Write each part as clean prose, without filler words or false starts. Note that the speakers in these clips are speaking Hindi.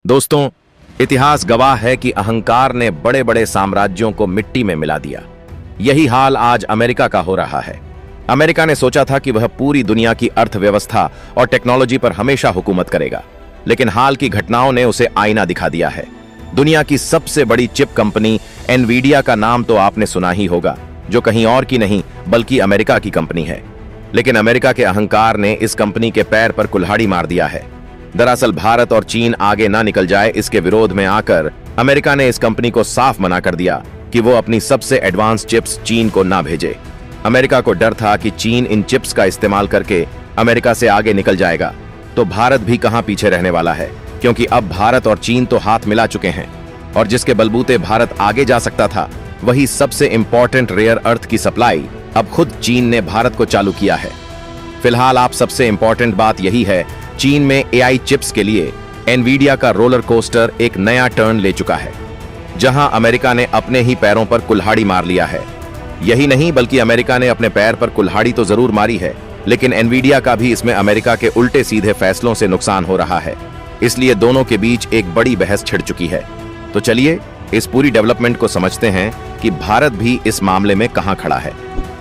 दोस्तों, इतिहास गवाह है कि अहंकार ने बड़े बड़े साम्राज्यों को मिट्टी में मिला दिया। यही हाल आज अमेरिका का हो रहा है। अमेरिका ने सोचा था कि वह पूरी दुनिया की अर्थव्यवस्था और टेक्नोलॉजी पर हमेशा हुकूमत करेगा, लेकिन हाल की घटनाओं ने उसे आईना दिखा दिया है। दुनिया की सबसे बड़ी चिप कंपनी एनवीडिया का नाम तो आपने सुना ही होगा, जो कहीं और की नहीं बल्कि अमेरिका की कंपनी है। लेकिन अमेरिका के अहंकार ने इस कंपनी के पैर पर कुल्हाड़ी मार दिया है। दरअसल भारत और चीन आगे ना निकल जाए, इसके विरोध में आकर अमेरिका ने इस कंपनी को साफ मना कर दिया कि वो अपनी सबसे एडवांस चिप्स चीन को ना भेजे। अमेरिका को डर था कि चीन इन चिप्स का इस्तेमाल करके अमेरिका से आगे निकल जाएगा, तो भारत भी कहां पीछे रहने वाला है, क्योंकि अब भारत और चीन तो हाथ मिला चुके हैं और जिसके बलबूते भारत आगे जा सकता था, वही सबसे इंपॉर्टेंट रेयर अर्थ की सप्लाई अब खुद चीन ने भारत को चालू किया है। फिलहाल आप सबसे इंपॉर्टेंट बात यही है, चीन में एआई चिप्स के लिए एनवीडिया का रोलर कोस्टर एक नया टर्न ले चुका है, जहां अमेरिका ने अपने ही पैरों पर कुल्हाड़ी मार लिया है। यही नहीं बल्कि अमेरिका ने अपने पैर पर कुल्हाड़ी तो जरूर मारी है, लेकिन एनवीडिया का भी इसमें अमेरिका के उल्टे सीधे फैसलों से नुकसान हो रहा है। इसलिए दोनों के बीच एक बड़ी बहस छिड़ चुकी है। तो चलिए इस पूरी डेवलपमेंट को समझते हैं कि भारत भी इस मामले में कहां खड़ा है।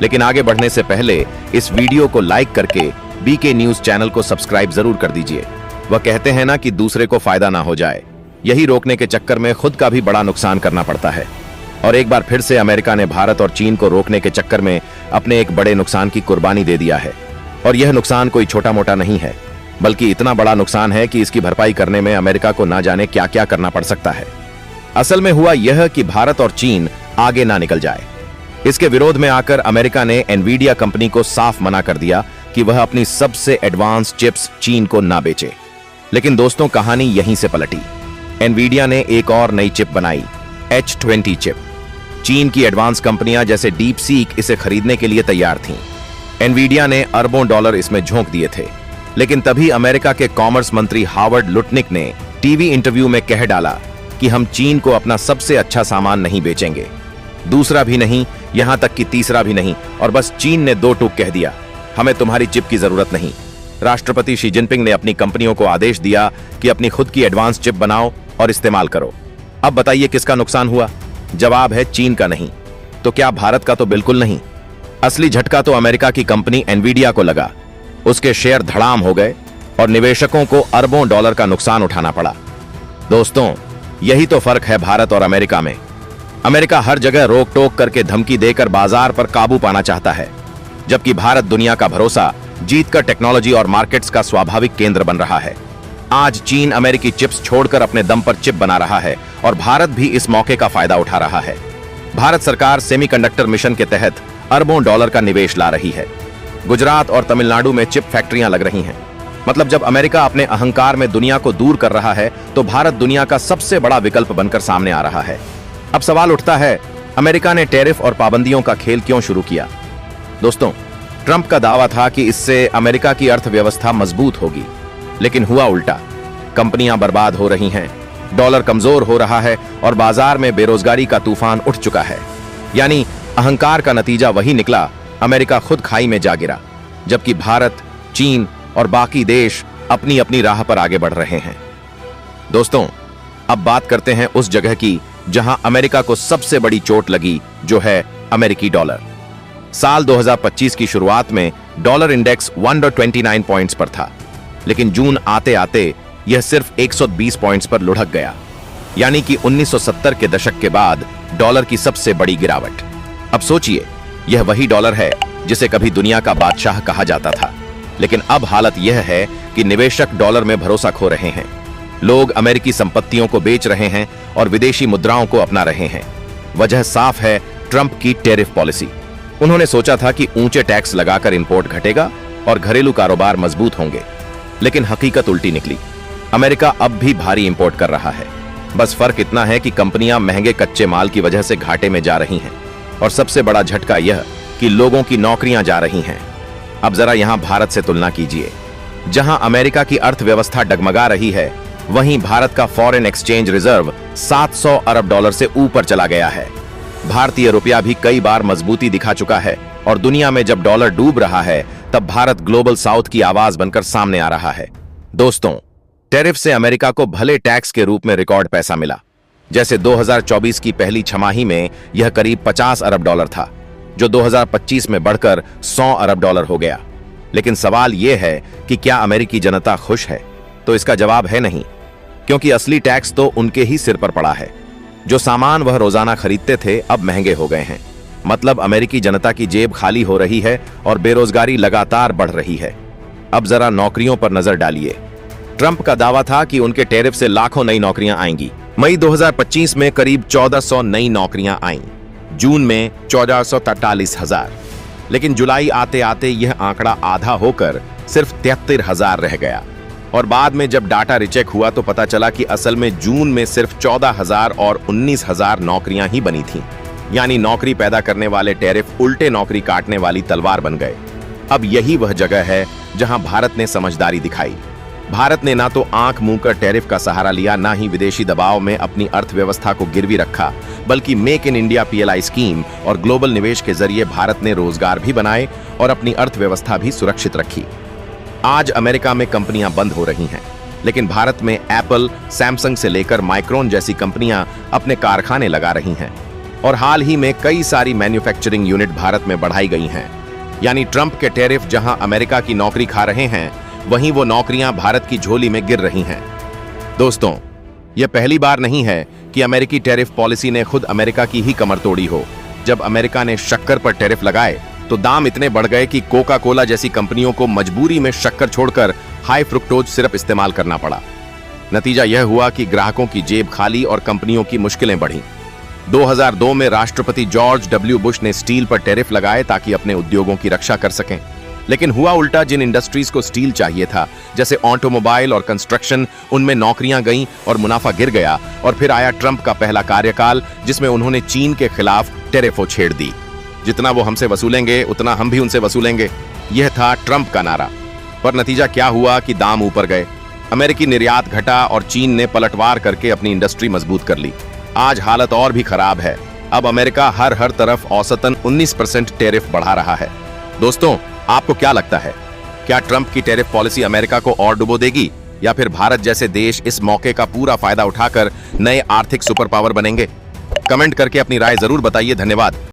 लेकिन आगे बढ़ने से पहले इस वीडियो को लाइक करके बीके न्यूज चैनल को सब्सक्राइब जरूर कर दीजिए। वह कहते हैं ना कि दूसरे को फायदा ना हो जाए, यही रोकने के चक्कर में खुद का भी बड़ा नुकसान करना पड़ता है। और एक बार फिर से अमेरिका ने भारत और चीन को रोकने के चक्कर में अपने एक बड़े नुकसान की कुर्बानी दे दिया है। और यह नुकसान कोई छोटा मोटा नहीं है, बल्कि इतना बड़ा नुकसान है कि इसकी भरपाई करने में अमेरिका को ना जाने क्या क्या करना पड़ सकता है। असल में हुआ यह कि भारत और चीन आगे ना निकल जाए। इसके विरोध में आकर अमेरिका ने एनवीडिया कंपनी को साफ मना कर दिया कि वह अपनी सबसे एडवांस चिप्स चीन को ना बेचे। लेकिन दोस्तों, कहानी यहीं से पलटी। एनवीडिया ने एक और नई चिप बनाई, H20 चिप। चीन की एडवांस कंपनियां जैसे डीप सीक इसे खरीदने के लिए तैयार थीं। एनवीडिया ने अरबों डॉलर इसमें झोंक दिए थे। लेकिन तभी अमेरिका के कॉमर्स मंत्री हावर्ड लुटनिक ने टीवी इंटरव्यू में कह डाला कि हम चीन को अपना सबसे अच्छा सामान नहीं बेचेंगे, दूसरा भी नहीं, यहां तक कि तीसरा भी नहीं। और बस चीन ने दो टूक कह दिया, हमें तुम्हारी चिप की जरूरत नहीं। राष्ट्रपति शी जिनपिंग ने अपनी कंपनियों को आदेश दिया कि अपनी खुद की एडवांस चिप बनाओ और इस्तेमाल करो। अब बताइए किसका नुकसान हुआ? जवाब है चीन का नहीं। तो क्या भारत का? तो बिल्कुल नहीं। असली झटका तो अमेरिका की कंपनी एनवीडिया को लगा। उसके शेयर धड़ाम हो गए और निवेशकों को अरबों डॉलर का नुकसान उठाना पड़ा। दोस्तों, यही तो फर्क है भारत और अमेरिका में। अमेरिका हर जगह रोक टोक करके धमकी देकर बाजार पर काबू पाना चाहता है, जबकि भारत दुनिया का भरोसा जीतकर टेक्नोलॉजी और मार्केट्स का स्वाभाविक केंद्र बन रहा है। आज चीन अमेरिकी चिप्स छोड़कर अपने दम पर चिप बना रहा है और भारत भी इस मौके का फायदा उठा रहा है। भारत सरकार सेमीकंडक्टर मिशन के तहत अरबों डॉलर का निवेश ला रही है। गुजरात और तमिलनाडु में चिप फैक्ट्रियां लग रही हैं। मतलब जब अमेरिका अपने अहंकार में दुनिया को दूर कर रहा है, तो भारत दुनिया का सबसे बड़ा विकल्प बनकर सामने आ रहा है। अब सवाल उठता है, अमेरिका ने टैरिफ और पाबंदियों का खेल क्यों शुरू किया? दोस्तों, ट्रंप का दावा था कि इससे अमेरिका की अर्थव्यवस्था मजबूत होगी, लेकिन हुआ उल्टा। कंपनियां बर्बाद हो रही हैं, डॉलर कमजोर हो रहा है और बाजार में बेरोजगारी का तूफान उठ चुका है। यानी अहंकार का नतीजा वही निकला, अमेरिका खुद खाई में जा गिरा, जबकि भारत, चीन और बाकी देश अपनी अपनी राह पर आगे बढ़ रहे हैं। दोस्तों, अब बात करते हैं उस जगह की जहां अमेरिका को सबसे बड़ी चोट लगी, जो है अमेरिकी डॉलर। साल 2025 की शुरुआत में डॉलर इंडेक्स 129 पॉइंट्स पर था, लेकिन जून आते आते यह सिर्फ 120 पॉइंट्स पर लुढ़क गया। यानी कि 1970 के दशक के बाद डॉलर की सबसे बड़ी गिरावट। अब सोचिए, यह वही डॉलर है जिसे कभी दुनिया का बादशाह कहा जाता था। लेकिन अब हालत यह है कि निवेशक डॉलर में भरोसा खो रहे हैं। लोग अमेरिकी संपत्तियों को बेच रहे हैं और विदेशी मुद्राओं को अपना रहे हैं। वजह साफ है, ट्रंप की टैरिफ पॉलिसी। उन्होंने सोचा था कि ऊंचे टैक्स लगाकर इंपोर्ट घटेगा और घरेलू कारोबार मजबूत होंगे, लेकिन हकीकत उल्टी निकली। अमेरिका अब भी भारी इंपोर्ट कर रहा है। बस फर्क इतना है कि कंपनियां महंगे कच्चे माल की वजह से घाटे में जा रही हैं, और सबसे बड़ा झटका यह कि लोगों की नौकरियां जा रही हैं। अब जरा यहां भारत से तुलना कीजिए। जहां अमेरिका की अर्थव्यवस्था डगमगा रही है, वहीं भारत का फॉरेन एक्सचेंज रिजर्व 700 अरब डॉलर से ऊपर चला गया है। भारतीय रुपया भी कई बार मजबूती दिखा चुका है और दुनिया में जब डॉलर डूब रहा है, तब भारत ग्लोबल साउथ की आवाज बनकर सामने आ रहा है। दोस्तों, टैरिफ से अमेरिका को भले टैक्स के रूप में रिकॉर्ड पैसा मिला। जैसे 2024 की पहली छमाही में यह करीब 50 अरब डॉलर था, जो 2025 में बढ़कर 100 अरब डॉलर हो गया। लेकिन सवाल यह है कि क्या अमेरिकी जनता खुश है? तो इसका जवाब है नहीं, क्योंकि असली टैक्स तो उनके ही सिर पर पड़ा है। जो सामान वह रोजाना खरीदते थे अब महंगे हो गए हैं। मतलब अमेरिकी जनता की जेब खाली हो रही है और बेरोजगारी लगातार बढ़ रही है। अब जरा नौकरियों पर नजर डालिए। ट्रंप का दावा था कि उनके टैरिफ से लाखों नई नौकरियां आएंगी। मई 2025 में करीब 1400 नई नौकरियां आईं, जून में 1443,000, लेकिन जुलाई आते आते यह आंकड़ा आधा होकर सिर्फ 73,000 रह गया। और बाद में जब डाटा रिचेक हुआ तो पता चला कि असल में जून में सिर्फ 14,000 और 19,000 नौकरियां ही बनी थीं। यानी नौकरी पैदा करने वाले टैरिफ उल्टे नौकरी काटने वाली तलवार बन गए। अब यही वह जगह है जहां भारत ने समझदारी दिखाई। भारत ने ना तो आंख मूंद कर टैरिफ का सहारा लिया, ना ही विदेशी दबाव में अपनी अर्थव्यवस्था को गिरवी रखा, बल्कि make in India PLI scheme और ग्लोबल निवेश के जरिए भारत ने रोजगार भी बनाए और अपनी अर्थव्यवस्था भी सुरक्षित रखी। आज अमेरिका में कंपनियां बंद हो रही हैं, लेकिन भारत में एप्पल, सैमसंग से लेकर माइक्रोन जैसी कंपनियां अपने कारखाने लगा रही हैं। और हाल ही में कई सारी मैन्युफैक्चरिंग यूनिट भारत में बढ़ाई गई हैं। यानी ट्रंप के टैरिफ जहां अमेरिका की नौकरी खा रहे हैं, वहीं वो नौकरियां भारत की झोली में गिर रही हैं। दोस्तों, यह पहली बार नहीं है कि अमेरिकी टैरिफ पॉलिसी ने खुद अमेरिका की ही कमर तोड़ी हो। जब अमेरिका ने शक्कर पर टैरिफ लगाए तो दाम इतने बढ़ गए कि कोका कोला जैसी कंपनियों को मजबूरी में शक्कर छोड़कर हाई फ्रुक्टोज सिरप इस्तेमाल करना पड़ा। नतीजा यह हुआ कि ग्राहकों की जेब खाली और कंपनियों की मुश्किलें बढ़ीं। 2002 में राष्ट्रपति जॉर्ज W. बुश ने स्टील पर टैरिफ लगाए ताकि अपने उद्योगों की रक्षा कर सकें। लेकिन हुआ उल्टा, जिन इंडस्ट्रीज को स्टील चाहिए था, जैसे ऑटोमोबाइल और कंस्ट्रक्शन, उनमें नौकरियां गईं और मुनाफा गिर गया। और फिर आया ट्रंप का पहला कार्यकाल, जिसमें उन्होंने चीन के खिलाफ टैरिफों छेड़ दी। जितना वो हमसे वसूलेंगे उतना हम भी उनसे वसूलेंगे, यह था ट्रंप का नारा। पर नतीजा क्या हुआ कि दाम ऊपर गए, अमेरिकी निर्यात घटा और चीन ने पलटवार करके अपनी इंडस्ट्री मजबूत कर ली। आज हालत और भी खराब है। अब अमेरिका हर तरफ औसतन 19% टैरिफ बढ़ा रहा है। दोस्तों, आपको क्या लगता है? क्या ट्रंप की टैरिफ पॉलिसी अमेरिका को और डुबो देगी, या फिर भारत जैसे देश इस मौके का पूरा फायदा उठाकर नए आर्थिक सुपर पावर बनेंगे? कमेंट करके अपनी राय जरूर बताइए। धन्यवाद।